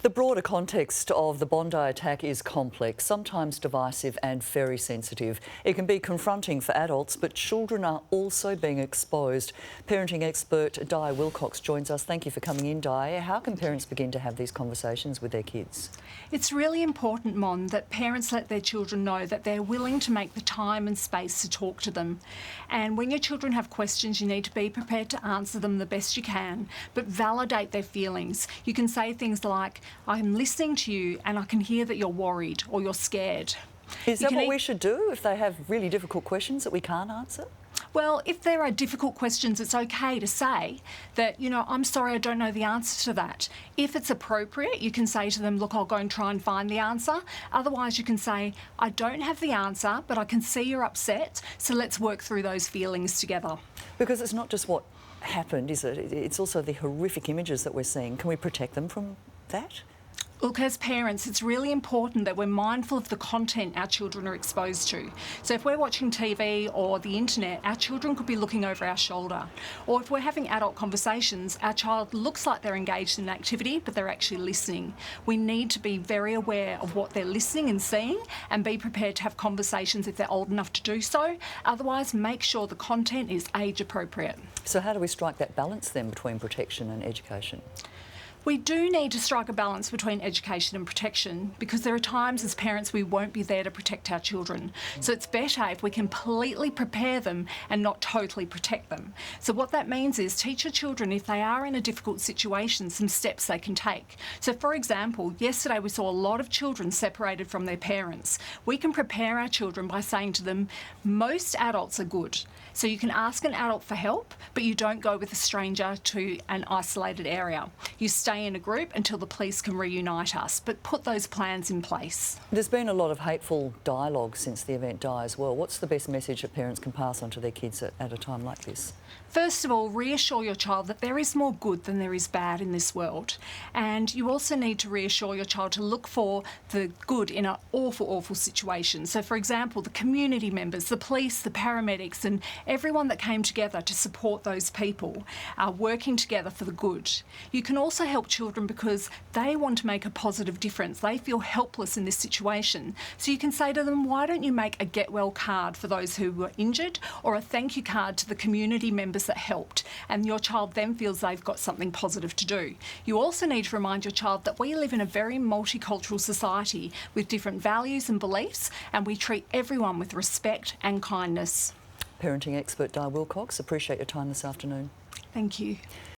The broader context of the Bondi attack is complex, sometimes divisive and very sensitive. It can be confronting for adults, but children are also being exposed. Parenting expert Di Wilcox joins us. Thank you for coming in, Di. How can parents begin to have these conversations with their kids? It's really important, Mon, that parents let their children know that they're willing to make the time and space to talk to them. And when your children have questions, you need to be prepared to answer them the best you can, but validate their feelings. You can say things like, I'm listening to you and I can hear that you're worried or you're scared. Is that what we should do if they have really difficult questions that we can't answer? Well, if there are difficult questions, it's okay to say that, I'm sorry, I don't know the answer to that. If it's appropriate, you can say to them, look, I'll go and try and find the answer. Otherwise, you can say, I don't have the answer, but I can see you're upset, so let's work through those feelings together. Because it's not just what happened, is it? It's also the horrific images that we're seeing. Can we protect them from that? Look, as parents, it's really important that we're mindful of the content our children are exposed to. So if we're watching TV or the internet, our children could be looking over our shoulder. Or if we're having adult conversations, our child looks like they're engaged in an activity, but they're actually listening. We need to be very aware of what they're listening and seeing and be prepared to have conversations if they're old enough to do so. Otherwise, make sure the content is age appropriate. So how do we strike that balance then between protection and education? We do need to strike a balance between education and protection because there are times as parents we won't be there to protect our children. So it's better if we completely prepare them and not totally protect them. So what that means is teach your children, if they are in a difficult situation, some steps they can take. So for example, yesterday we saw a lot of children separated from their parents. We can prepare our children by saying to them, most adults are good. So you can ask an adult for help, but you don't go with a stranger to an isolated area. You stay in a group until the police can reunite us, but put those plans in place. There's been a lot of hateful dialogue since the event, Di, as well. What's the best message that parents can pass on to their kids at a time like this? First of all, reassure your child that there is more good than there is bad in this world. And you also need to reassure your child to look for the good in an awful, awful situation. So for example, the community members, the police, the paramedics and everyone that came together to support those people are working together for the good. You can also help children because they want to make a positive difference. They feel helpless in this situation. So you can say to them, why don't you make a get well card for those who were injured or a thank you card to the community members that helped, and your child then feels they've got something positive to do. You also need to remind your child that we live in a very multicultural society with different values and beliefs, and we treat everyone with respect and kindness. Parenting expert Di Wilcox, appreciate your time this afternoon. Thank you.